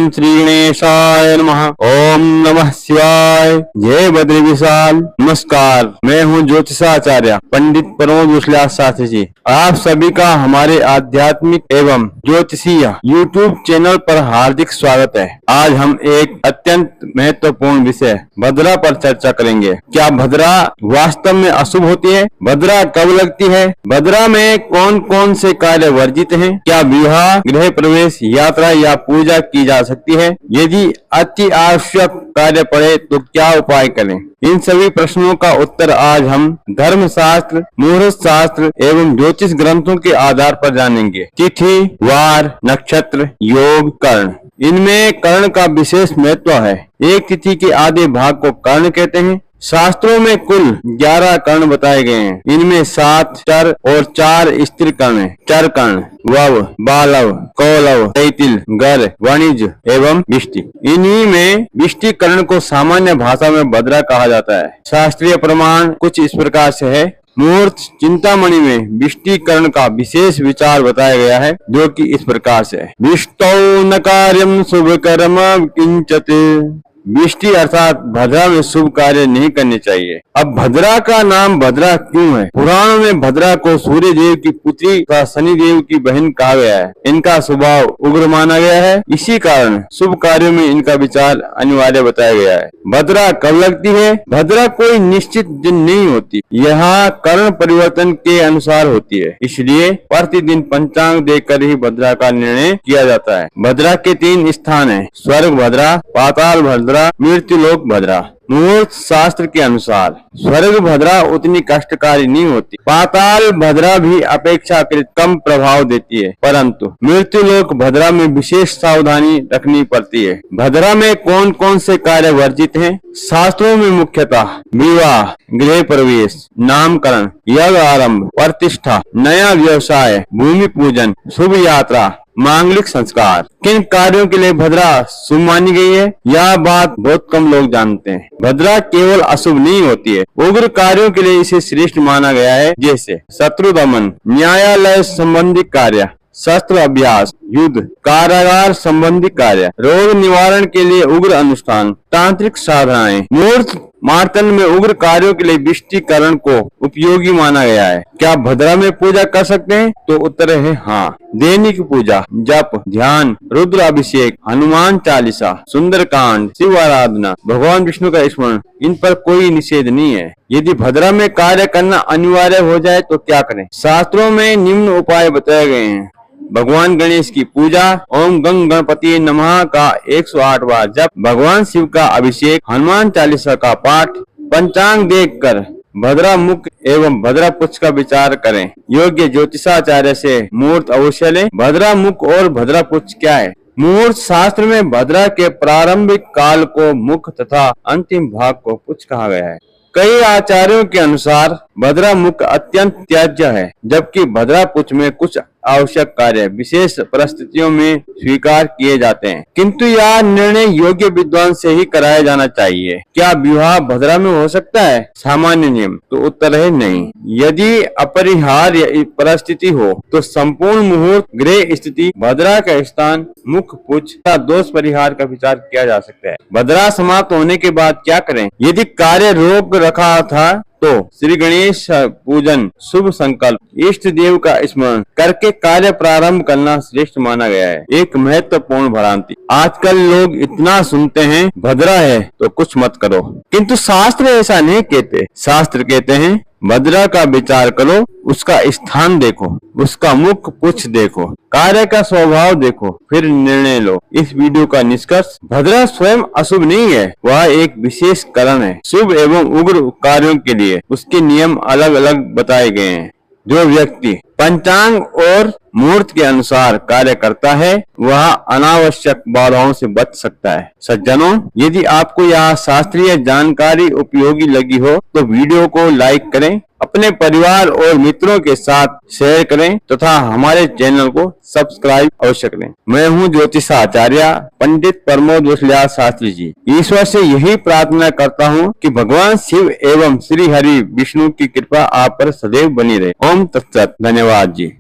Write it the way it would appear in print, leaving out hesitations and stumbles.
श्री गणेशाय नमः। ओम नमः शिवाय। जय बद्री विशाल। नमस्कार, मैं हूँ ज्योतिषाचार्य पंडित प्रमोद विश्वास शास्त्री जी। आप सभी का हमारे आध्यात्मिक एवं ज्योतिषीय YouTube चैनल पर हार्दिक स्वागत है। आज हम एक अत्यंत महत्वपूर्ण विषय भद्रा पर चर्चा करेंगे। क्या भद्रा वास्तव में अशुभ होती है? भद्रा कब लगती है? भद्रा में कौन कौन से कार्य वर्जित हैं? क्या विवाह, गृह प्रवेश, यात्रा या पूजा की जा सकती है? यदि अति आवश्यक कार्य पड़े तो क्या उपाय करें? इन सभी प्रश्नों का उत्तर आज हम धर्मशास्त्र, मुहूर्त शास्त्र एवं ज्योतिष ग्रंथों के आधार पर जानेंगे। तिथि, वार, नक्षत्र, योग, कर्ण। इनमें कर्ण का विशेष महत्व है। एक तिथि के आधे भाग को कर्ण कहते हैं। शास्त्रों में कुल 11 कर्ण बताए गए हैं। इनमें 7 चर और 4 स्त्री कर्ण हैं। चर कर्ण वव, बालव, कौलव, तैतिल, गर, वाणिज्य एवं विष्टि। इन्हीं में विष्टि कर्ण को सामान्य भाषा में भद्रा कहा जाता है। शास्त्रीय प्रमाण कुछ इस प्रकार से है। मुहूर्त चिंतामणि में विष्टि कर्ण का विशेष विचार बताया गया है, जो कि इस प्रकार से है। विष्टौ न कार्यम शुभ कर्म किंचित। विष्टि अर्थात भद्रा में शुभ कार्य नहीं करने चाहिए। अब भद्रा का नाम भद्रा क्यों है? पुराणों में भद्रा को सूर्य देव की पुत्री तथा शनि देव की बहन कहा गया है। इनका स्वभाव उग्र माना गया है। इसी कारण शुभ कार्यों में इनका विचार अनिवार्य बताया गया है। भद्रा कब लगती है? भद्रा कोई निश्चित दिन नहीं होती। यह कर्ण परिवर्तन के अनुसार होती है। इसलिए प्रतिदिन पंचांग देखकर ही भद्रा का निर्णय किया जाता है। भद्रा के 3 स्थान है: स्वर्ग भद्रा, पाताल भद्रा, मृत्युलोक भद्रा। मुहूर्त शास्त्र के अनुसार स्वर्ग भद्रा उतनी कष्टकारी नहीं होती। पाताल भद्रा भी अपेक्षाकृत कम प्रभाव देती है, परंतु मृत्युलोक भद्रा में विशेष सावधानी रखनी पड़ती है। भद्रा में कौन कौन से कार्य वर्जित हैं? शास्त्रों में मुख्यतः विवाह, गृह प्रवेश, नामकरण, यज्ञ आरंभ, प्रतिष्ठा, नया व्यवसाय, भूमि पूजन, शुभ यात्रा, मांगलिक संस्कार। किन कार्यों के लिए भद्रा शुभ मानी गई है, यह बात बहुत कम लोग जानते हैं। भद्रा केवल अशुभ नहीं होती है, उग्र कार्यों के लिए इसे श्रेष्ठ माना गया है, जैसे शत्रु दमन, न्यायालय संबंधी कार्य, शस्त्र अभ्यास, युद्ध, कारागार संबंधी कार्य, रोग निवारण के लिए उग्र अनुष्ठान, तांत्रिक साधनाएं। मुहूर्त मार्तन में उग्र कार्यों के लिए विष्टिकरण को उपयोगी माना गया है। क्या भद्रा में पूजा कर सकते हैं? तो उत्तर है हाँ। दैनिक पूजा, जप, ध्यान, रुद्र अभिषेक, हनुमान चालीसा, सुंदरकांड, शिव आराधना, भगवान विष्णु का स्मरण, इन पर कोई निषेध नहीं है। यदि भद्रा में कार्य करना अनिवार्य हो जाए तो क्या करें? शास्त्रों में निम्न उपाय बताए गए हैं: भगवान गणेश की पूजा, ओम गंग गणपति नमः का 108 बार जप, भगवान शिव का अभिषेक, हनुमान चालीसा का पाठ। पंचांग देखकर भद्रा मुख एवं भद्रा पुच्छ का विचार करें। योग्य ज्योतिषाचार्य से मुहूर्त अवश्य लें। भद्रा मुख और भद्रा पुच्छ क्या है? मुहूर्त शास्त्र में भद्रा के प्रारंभिक काल को मुख तथा अंतिम भाग को पुच्छ कहा गया है। कई आचार्यों के अनुसार भद्रा मुख अत्यंत त्याज्य है, जबकि भद्रा पुच्छ में कुछ आवश्यक कार्य विशेष परिस्थितियों में स्वीकार किए जाते हैं, किंतु यह निर्णय योग्य विद्वान से ही कराया जाना चाहिए। क्या विवाह भद्रा में हो सकता है? सामान्य नियम तो उत्तर है नहीं। यदि अपरिहार्य परिस्थिति हो तो संपूर्ण मुहूर्त, गृह स्थिति, भद्रा का स्थान, मुख, पुच्छ का दोष परिहार का विचार किया जा सकता है। भद्रा समाप्त होने के बाद क्या करें? यदि कार्य रोक रखा था तो श्री गणेश पूजन, शुभ संकल्प, इष्ट देव का स्मरण करके कार्य प्रारंभ करना श्रेष्ठ माना गया है। एक महत्वपूर्ण भ्रांति, आजकल लोग इतना सुनते हैं भद्रा है तो कुछ मत करो, किंतु शास्त्र ऐसा नहीं कहते। शास्त्र कहते हैं भद्रा का विचार करो, उसका स्थान देखो, उसका मुख पुच्छ देखो, कार्य का स्वभाव देखो, फिर निर्णय लो। इस वीडियो का निष्कर्ष, भद्रा स्वयं अशुभ नहीं है, वह एक विशेष करण है। शुभ एवं उग्र कार्यों के लिए उसके नियम अलग अलग बताए गए हैं। जो व्यक्ति पंचांग और मुहूर्त के अनुसार कार्य करता है वह अनावश्यक बाधाओं से बच सकता है। सज्जनों, यदि आपको यह शास्त्रीय जानकारी उपयोगी लगी हो तो वीडियो को लाइक करें, अपने परिवार और मित्रों के साथ शेयर करें तथा हमारे चैनल को सब्सक्राइब अवश्य करें। मैं हूँ ज्योतिषाचार्य पंडित प्रमोद विश्वास शास्त्री जी। ईश्वर से यही प्रार्थना करता हूँ कि भगवान शिव एवं श्री हरि विष्णु की कृपा आप पर सदैव बनी रहे। ओम तत्सत। धन्यवाद जी।